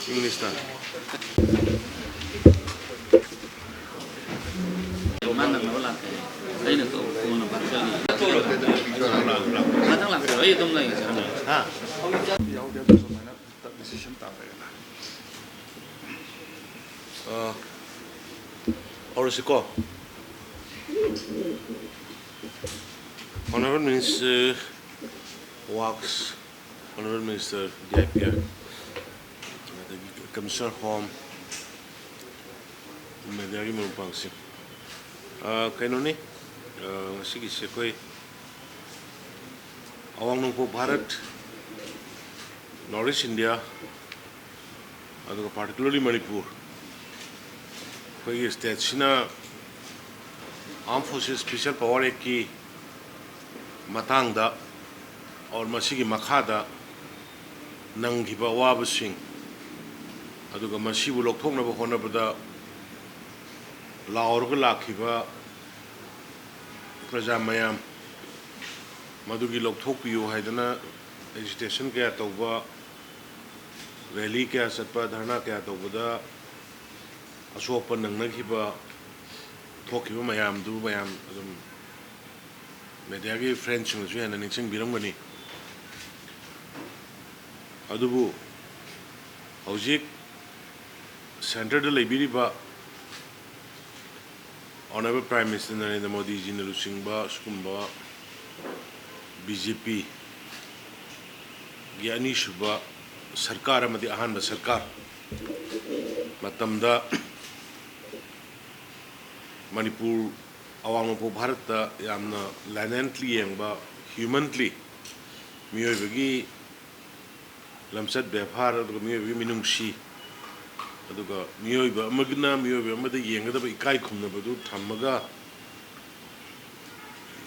English na. Honorable Minister Works, Honorable Minister DIPR, the Commissioner Home, Medari Murpangsi. Kainoni, Siki Sekoi, Awang Nungpo Bharat, Northeast India, particularly Manipur. Koi state China Armed Forces Special Power ki matangda or masigi makhada nanghiba wabasing aduga masibu lokthoknaba honabada laorga lakhiba praja mayam madugi lokthokpiyu haidana agitation kaya tawba rally kaya satpa dharna kaya tawbada asopa nangnaghiba thokhiba mayam du mayam adum media French was an announcing Biren. Adubu Hojik Center de Liberiba Honorable Prime Minister Narendra Modi ji Lusingba Skumba BJP Gyani Shuba Sarkar Madi Ahan Sarkar Matamda Manipur Awang po Bharata yamna leniently yangba humanly miyoibagi lamsat befar aduga miyoibagi minungsi aduga miyoiba amagna miyoiba amada yengadaba ikai khumnabadu thammaga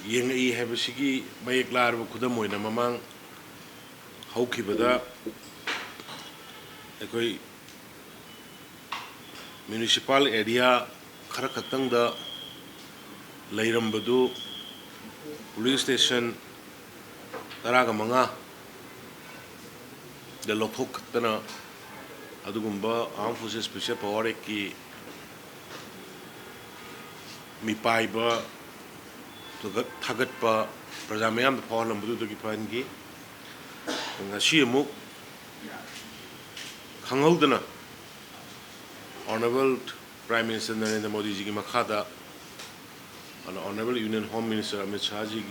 yengai habasigi mayek larba khudam oina mamang haukibada ekoi municipal area khara khatangda Lairambadu police station Taraga Manga the Lothok Tana Adugumba Armed Forces Special Power ki Mipaiba Tagatpa Prajamayam the Paul Lambudu to Gipangi Ngashiamuk Kangaudana Honorable Prime Minister Narendra Modi ji Makada and Honorable Union Home Minister Amit Shah ji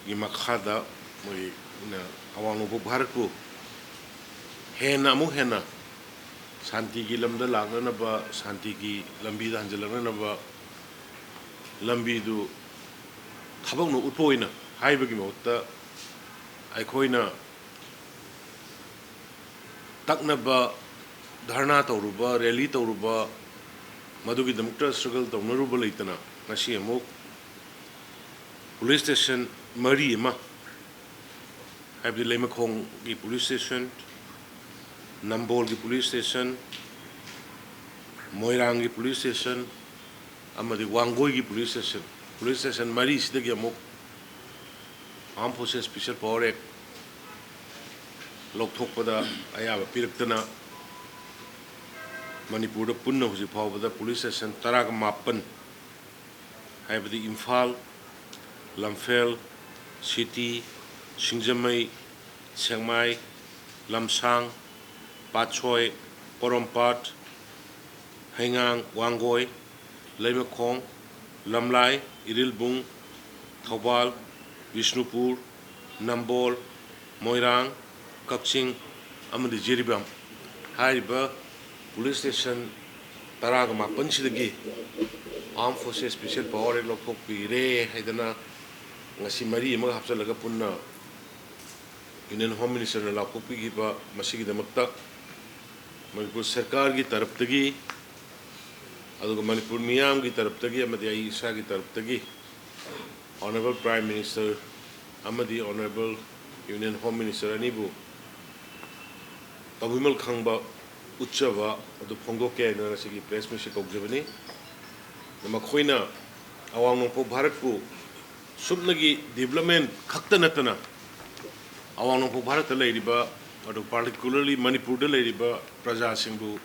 ki makhada moi na awang no bharat ko hena mu hena shanti ki lamda lagna na ba shanti ki lambi da hanjalana na ba lambi du thabang no utpoina haibagi mawta aikhoina takna ba dharna tawruba rally tawruba madugi democratic struggle tawnaruba leitana Nasi amuk police station Mari ma have the Lemakong the police station Nambol the police station Moirang the police station Amadi Wangoi the police station Mari is the amuk Armed Forces Special Power Act Lokthokpada ayaba piraktana Manipur punna husi phawbada police station taraga mapan have the Imphal, Lamphel, City, Singjamai, Chiangmai, Lamsang, Patchoy, Porompat, Hengang, Wangoi, Leimakong, Lamlai, Irilbung, Thawbal, Vishnupur, Nambol, Moirang, Kakching, Amadi Jiribam. Hariba police station Taragama Panchidagi. Armed Forces Special Power Lokok Pire Haidana Ngasi Mari Mag Hapsalaga Punna Union Home Minister Lokok Pigiba Masigi Damakta Manipur Sarkar ki taraf tagi aduga Manipur Miyam ki taraf tagi amadi Aisha ki taraf tagi Honorable Prime Minister Amadi Honorable Union Home Minister Anibu tawimal khangba uchava adu phongdoke na sigi press meet kokjabani makhoina awang nongpo bharat pu subnagi development khakta natana awang nongpo bharat lairiba adu particularly Manipur da lairiba praja singbu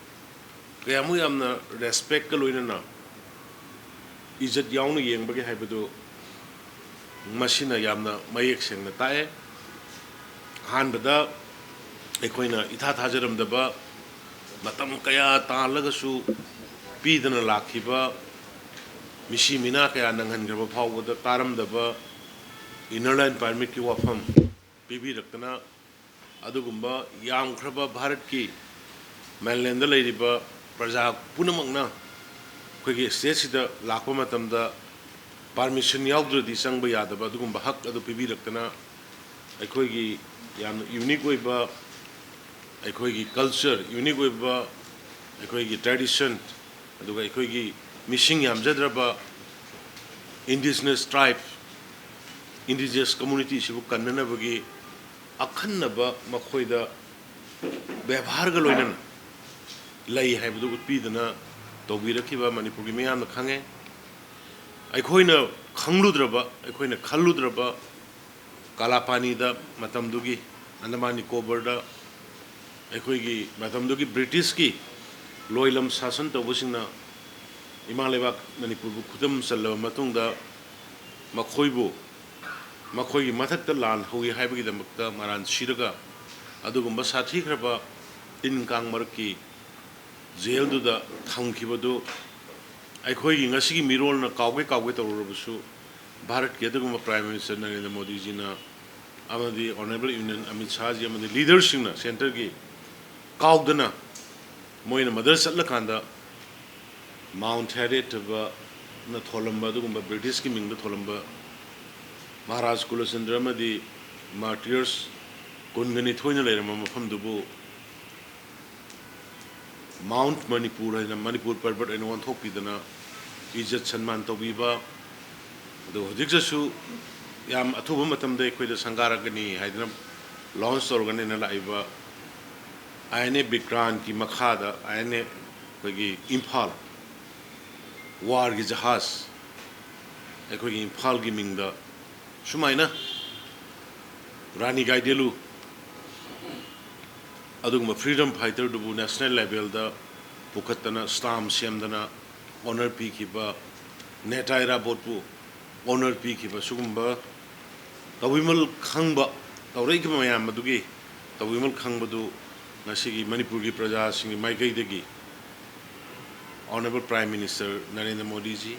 kayamu yamna respect ka loinana ijat yaunu yengbagi haibadu masina yamna mayek sengna tae hanbada ekoina itha thajaramdaba matam kaya talagasu pidana lakhiba misi mina kaya nanghangraba phawbada taramdaba inner line permit ki wafam pibi raktana adugumba yamkhraba bharat ki mainland da leiriba praja punamakna khoigi state sida lakpa matamda permission yaudradi sangba yadaba adugumba hak adu pibi raktana aikhoigi yam unique oiba aikhoigi culture unique oiba aikhoigi tradition aduga aikhoigi missing yamjadraba indigenous tribe indigenous community sibu kannanabagi akhannaba makhoida ବ୍ୟବହାର ga loinan lai haibdu utpidana tawbirakiba Manipur gi miyam na khange aikhoina khangludraba aikhoina khalludraba kalapani da matamdugi Andaman Nicobar da aikhoigi matamdugi British ki loilam sasan tawbusingna imalebak Manipur bu khudam sallaba matungda makhoibu makhoigi mathakta lan hogi haibagi damakta maran shiraga adugumba sathi khraba tin kang marki jail du da thamkhibadu aikhoigi ngasigi mirol na kawge tawrubasu bharat ke adugumba prime minister Narendra Modi ji na amadi honorable union Amit Shah ji amadi leadership na center gi kawdana moina madar satla kanda Mount Harriet ba na tholamba adugumba British ki mingda tholamba Maharaj Kulasandra amadi martyrs kungani thoina leirama mafam dubu Mount Manipur haina Manipur parbat aina wan thokpidana ijat sanman tawbiba adu hojiksasu yam athuba matamda ekhoida sangaragani haidana launch torgani na laiba aine Biren ki makhada aine koigi Imphal war gi jahaz ekhoigi Imphal gi mingda sumaina Rani Gaidelu aduguma freedom fighter dubu national level da pukhatana stamp semdana honor pi kiba netaira botpu honor pi kiba sugumba tawimal khangba tawrei ki mayam madugi tawimal khangbadu nasigi Manipur gi praja singi maikai degi honorable prime minister Narendra Modi ji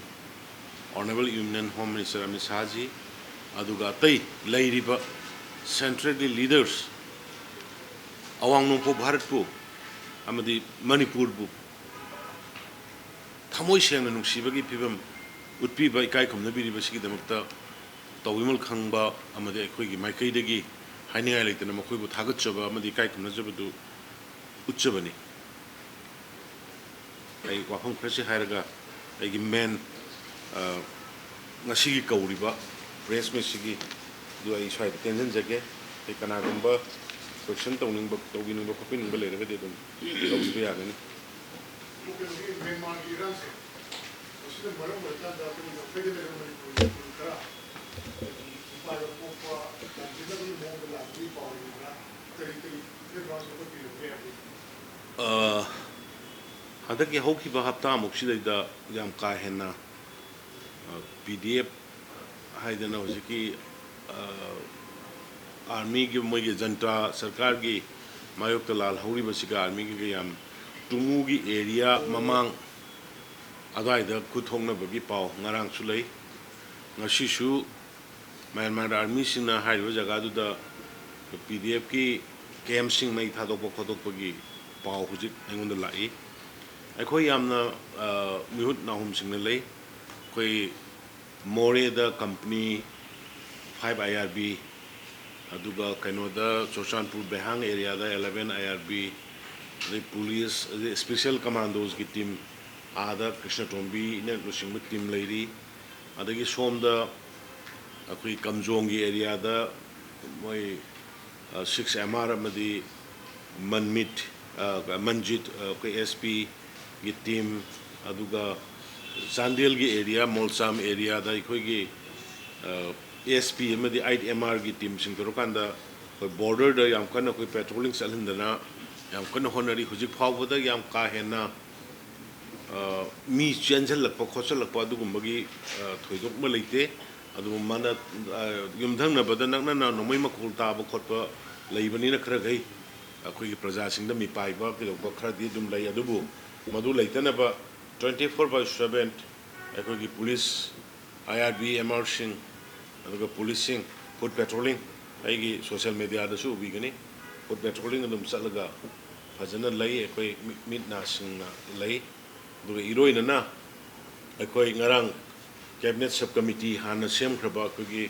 honorable union home minister Amit Shah ji aduga tai lairiba central leaders awang nongpo bharat pu amadi Manipur bu thamoi sengna nungsibagi phibam utpiba ikai khomna biriba sigi damakta tawimal khangba amadi aikhoigi maikai degi hainingai leitana makhoibu thagatchaba amadi ikai khomna jabadu utchabani ai wafam khrasi hairaga aigi main ngasigi kauriba press meet sigi du ai swai tension jage te kana gumba question tawning tawginung khopin ba leraga de dum tawbi yagani hadaki hokiba hapta muksidida yam ka henna PDF haidana hojiki army की मोई जनता सरकार की मायोक Talal हौरी बसिका army की याम तुमु की area ममांग अदाइदा कुथोंगना बगी पाव ngarang sulai ngasi su Myanmar army sina hairo jaga du da PDF की camp sing mai thadok photok bagi paw hujik engon da lai akhoi yamna mihut nahum sing na lei khoi more da company 5 IRB aduga kainoda Chochanpur Behang area da 11 IRB the police the special commandos ki team ada Krishna Tombi ne rushing team lady adagi somda akui Kamjong gi area da moi 6 MR amadi Manmit Manjit okay SP gi team aduga Sandel gi area Molsam area da ikoi gi ASP amadi IMR gi team sing torokanda koi border da yam kana koi patrolling salindana yam kana honari hujik phawbada yam ka hena mi chanjal lakpa khochal lakpa adugumagi thoidok ma leite adu mana yumthang na bada nakna na nomai makul ta ba khotpa leibani na khara gai akoi gi praja sing da mi pai ba ki ba khara di dum lai adubu madu leitana ba 24/7 akoi gi police IRB emerging aduga policing foot patrolling aigi social media da su ubi gani foot patrolling adum salaga fajana lai akoi mit na sing na lai aduga iroina na akoi ngarang cabinet subcommittee hana sem khraba akoi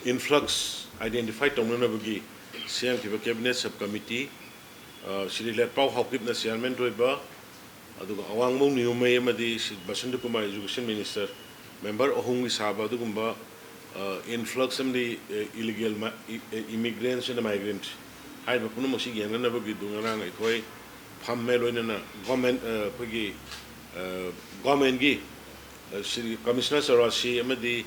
influx identify tongna bagi sem ki cabinet subcommittee Shri Let Pau Hawkip na chairman roiba aduga awang mong niyumay amadi Basundu Kumar education minister member ohungi saba adugumba influx amdi illegal immigrants and migrants hai ba puno mosi gyang na bagi dungarang ikoi phamme loina na government phagi government gi Shri Commissioner Sarasi amadi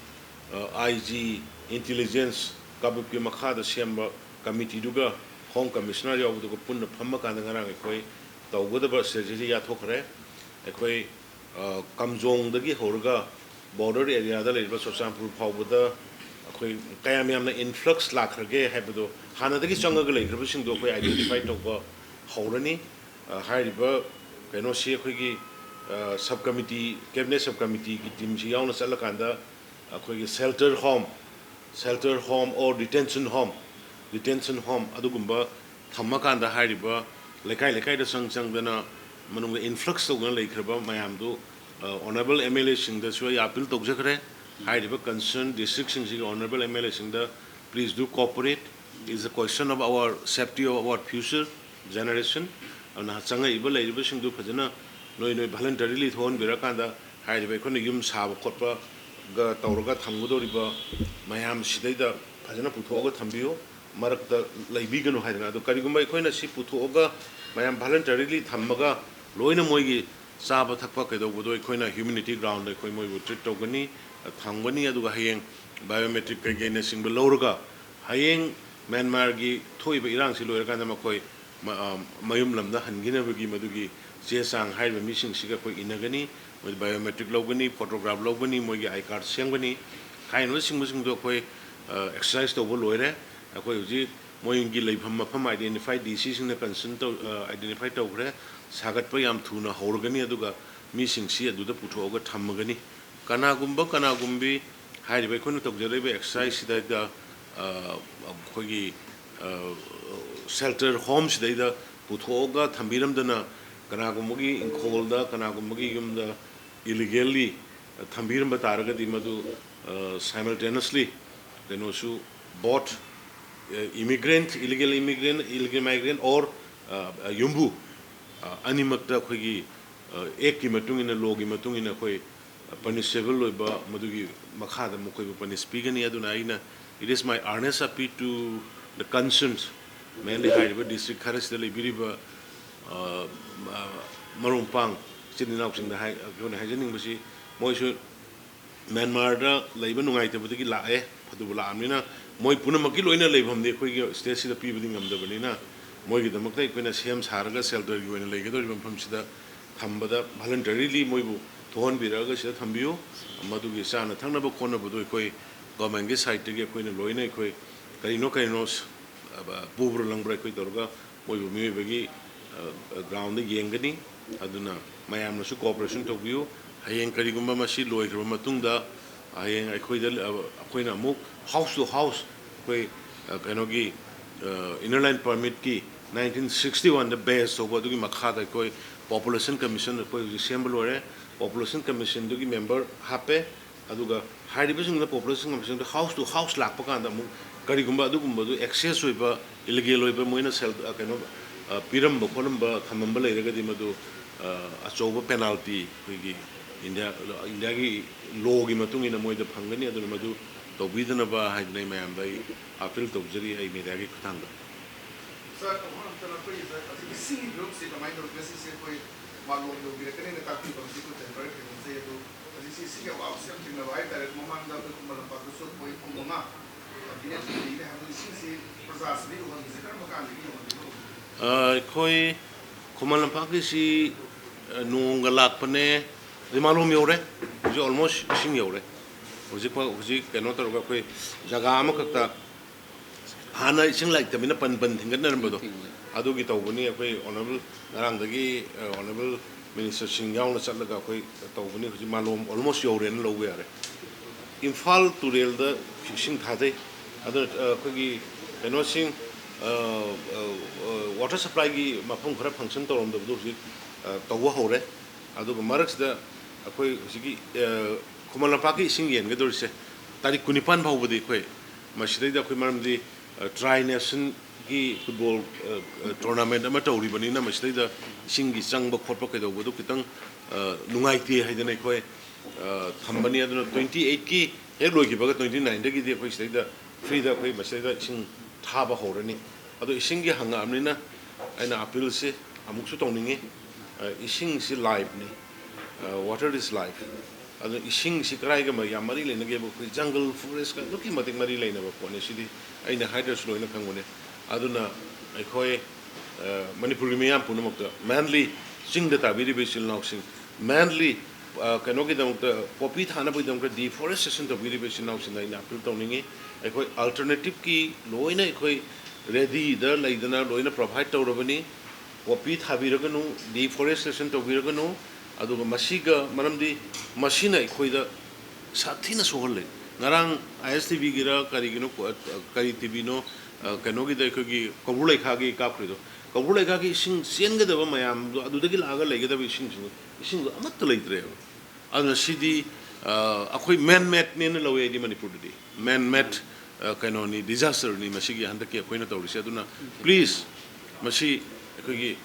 IG intelligence kabup ki makhada siamba committee duga Home Commissioner yaw duga punna phamma kana ngarang ikoi tawgudaba strategy ya thokre ikoi kamjong dagi horga border area da leiba Sosampur phawbada akoi kayam yamna influx lakrage haibado hana dagi changa ga leigraba sing do koi identify tokba horani hairiba keno si akoi gi subcommittee cabinet subcommittee ki team si yawna salakanda akoi gi shelter home or detention home adugumba thammakanda hairiba lekai da sangdana manung influx togna leikraba mayamdu honorable MLA sing da so appeal togjakre hairiba concerned district sing honorable MLA sing da please do cooperate. It is a question of our safety of our future generation ana changa iba leiriba sing du phajana noi voluntarily thon birakanda hairiba khone yum saba khotpa ga tawraga thamgudoriba mayam sidaida phajana puthoga thambiyo marakta laibigano haidana ado karigumba ikhoina si puthoga mayam voluntarily thammaga loina moigi saba thakpa kaidobudo ikhoina humanity ground ikoi moibu treat togani thangani aduga hayeng biometric kaigena singba lawraga hayeng Myanmar gi thoiba irang si loira kana makoi mayum lamda hangina bagi madugi che sang haiba missing siga koi inagani moi biometric logani photograph logani moigi I card sengbani kaino sing do koi exercise to loire akoi uji moingi leifam mafam identify disease na concern to identify to gre sagat pa yam thuna horgani aduga missing si aduda puthoga thammagani kanagumbi hairiba khonu tokjalebe exercise da khogi shelter homes da puthoga thambiramdana kanagumgi inkolda kanagumgi yumda illegally thambiramba taragadi madu simultaneously then also bought illegal migrant or yumbu animakta khogi ek ki matungina logi matungina khoi punishable loiba madugi makhada mokoi punish pigani aduna ina it is my earnest appeal to the concerns mainly Hyderabad district kharas dali biriba marumpang chininaw sing da hai gona hajening basi moisu Myanmar da leiba nungai te budagi lae phadu la amina moi punamaki loina leibam de khoi state sida pibadi ngamda banina moi gi damakta ikena sem saraga shelter gi oina leigedori bampham sida thambada voluntarily moibu thon biraga sida thambiyo madugi sana thangna ba khona budu khoi government gi side ge khoi na loina khoi kaino bubru langbra khoi dorga moibu mibagi ground de yengani aduna mayam na su cooperation to biyo hayeng karigumba masi loikhra matungda hayeng akoina muk house to house koi kanogi inner line permit ki 1961 the base so bodugi makhada koi population commission koi assemble ore population commission dugi member hape aduga haidibising the population commission the house to house lakpa kanda mu karigumba adugumba du access oiba illegal oiba moina sel kano piramba khonamba thamamba leiragadi madu achoba penalty koigi India gi law gi matung ina moida phangani aduna madu tobidana ba haidnai mayam dai appeal tobjari ai media gi khutanga sir one of the Sing group si kamay do kasi si ko malong do bira kanina tapi ko si ko temporary ko sa ito kasi si ka wow siya ting na wai direct mo man daw ko malapag so ko ko mga bina ni ha do si prasas ni ko si ka makan ni khoi Kumalampak si nung galak pane di malum yore ji almost sing yore uji kano tar ga khoi jaga ama kakta hana sing like tamina pan thingan na rambo adu gi tawbuni khoi honorable narang dagi honorable minister sing yaw na chatlaga khoi tawbuni uji malum almost yore na lowe are imphal to rail the fishing thade adu khoi gi kano sing water supply gi mapung khara function to rom do ji tawa hore adu maraks da akoi sigi Kumalampak ki sing yen ga dor se tarik kunipan bhau bodi khoi masri da khoi maram di tri nation gi football tournament ama to ri bani na masri da sing gi chang ba khot pa kai do bodu kitang nungai ti hai da nei khoi thambani adu 28 ki ek loi ki ba 29 da gi di khoi sai da free da khoi masri da sing thaba horani ado ising gi hanga amnina aina appeal se amuk su tongninge ising si life ni water is life ado ising si krai ga ma yamari le nage bo jungle forest ka loki matik mari le na ba ko ne sidi aina hydros lo ina khangone aduna ai khoi manipuri me yam punamok ta manly sing da ta very special now sing manly kano gi dam ta popi thana bu dam ka deforestation to very special now sing aina appeal tongninge ai khoi alternative ki loina ai khoi ready the laidana loina provide tawrabani popi thabiraganu deforestation tawbiraganu aduga masiga maramdi masina ikhoida sathina sohole ngarang ISTV gira karigino kari TV no kanogi da khogi kabulai khagi kaprido kabulai khagi sing senga da mayam adudagi laga legeda bi sing amat leitre aduna sidi akhoi man made ne na lawe di Manipur di man made kanoni disaster ni masigi handaki akhoi na tawrisi aduna please masi khogi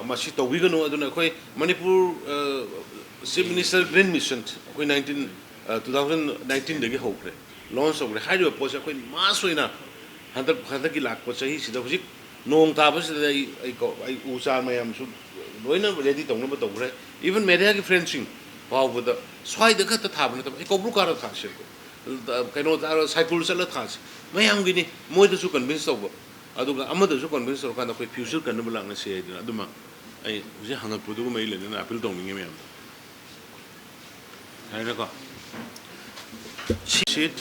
masi tawigano aduna khoi Manipur Chief Minister Green Mission khoi 2019 dagi hokre launch hokre haido post khoi masoina handaki lak po chahi sida hujik nong taba sida ai ucha mayam su loina ready tongna ba tawre even media ki fencing pau buda swai da khat thabna ta ko bru kara thase kaino ta cycle sala thase mayam gini moi da su convince taw aduga amada su convince taw kana khoi future kan ba langna se dina aduma ai uje hangak pudu mai le na appeal tong ninge mayam hai ko sit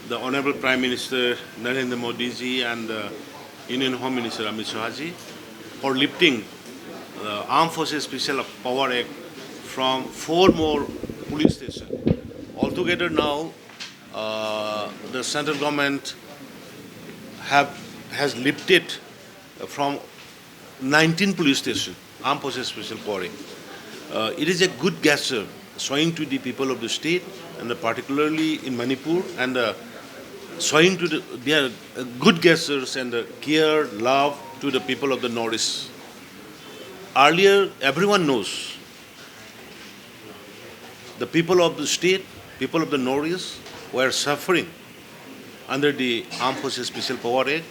the Honorable Prime Minister Narendra Modi ji and the Union Home Minister Amit Shah ji for lifting the Armed Forces Special Power Act from 4 more police stations. Altogether now, the central government has lifted from 19 police stations Armed Forces Special Power Act. It is a good gesture showing to the people of the state and particularly in Manipur and showing to their good gestures and care, love to the people of the Northeast. Earlier, everyone knows the people of the state, people of the Northeast were suffering under the Armed Forces Special Power Act,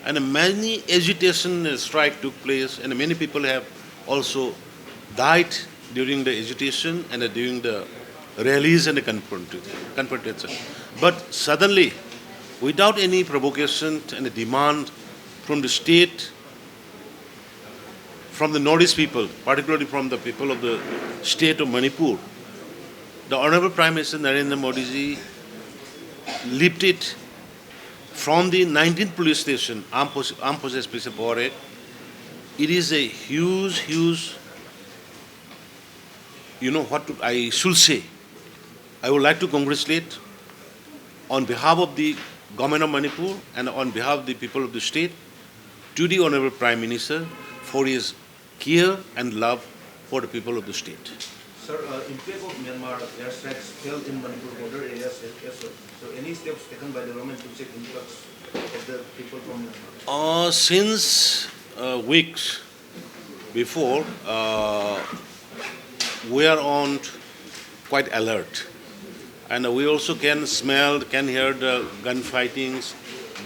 and many agitation and strike took place, and many people have also died during the agitation and during the rallies and the confrontation. But suddenly, without any provocation and a demand from the state, from the Northeast people, particularly from the people of the state of Manipur, the Honorable Prime Minister Narendra Modi ji lifted from the 19th police station, Armed Forces Special Power Act. It is a huge, you know what I should say. I would like to congratulate on behalf of the Government of Manipur and on behalf of the people of the state to the Honorable Prime Minister for his care and love for the people of the state. Sir, in case of Myanmar, airstrikes held in Manipur border areas, yes, sir. So any steps taken by the government to check influx of the people from Myanmar? Since weeks before, we are on quite alert. And we also can smell, can hear the gunfightings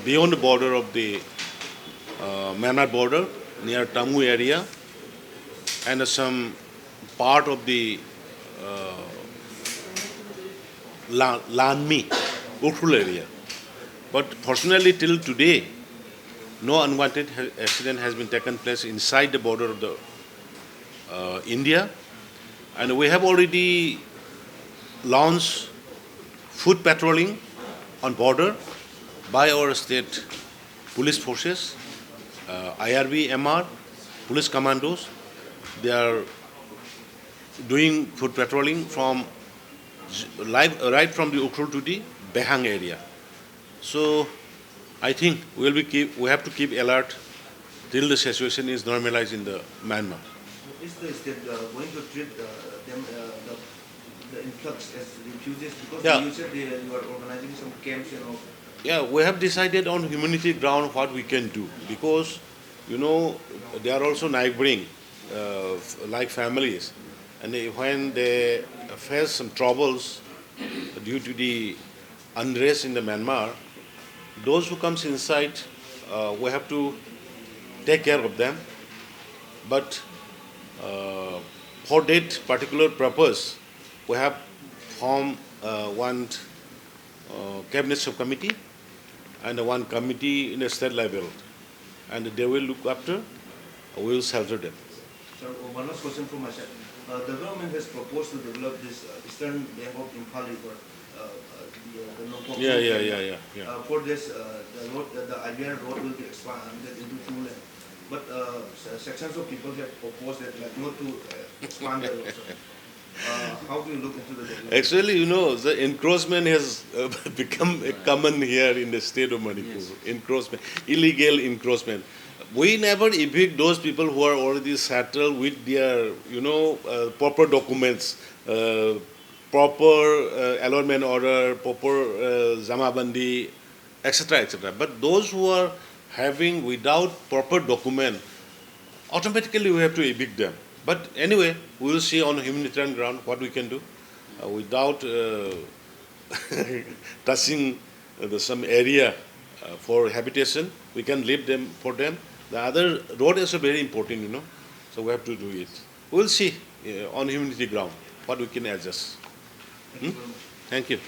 beyond the border of the Myanmar border. near Tamu area and some part of the Lanmi, Ukhrul area. But fortunately, till today, no unwanted accident has been taken place inside the border of the India, and we have already launched foot patrolling on border by our state police forces, IRB, MR, police commandos. They are doing foot patrolling from right from the Ukhrul to the Behang area. So I think we have to keep alert till the situation is normalized in the Myanmar. Is the state going to treat them, the influx as refugees? Because Yeah. you said you are organizing some camps, Yeah, we have decided on humanity ground what we can do, because they are also neighboring like families, and when they face some troubles due to the unrest in the Myanmar, those who comes inside, we have to take care of them. But for that particular purpose, we have formed one cabinet subcommittee and one committee in a state level, and they will look after, we will shelter them. So one last question from my side. The government has proposed to develop this Eastern Bank of Imphal River, the louthokle. Yeah. For this, the IBR road will be expanded into 2 lanes. But sections of people have proposed that not to expand the road. How do you look into the development? Actually, the encroachment has become common here in the state of Manipur. Yes. Encroachment, illegal encroachment. We never evict those people who are already settled with their, proper documents, proper allotment order, proper zamabandi, etc., etc. But those who are having without proper document, automatically we have to evict them. But anyway, we will see on humanitarian ground what we can do without touching some area for habitation. We can leave them for them. The other road is very important, so we have to do it. We will see on humanity ground what we can adjust. Thank you very much. Thank you.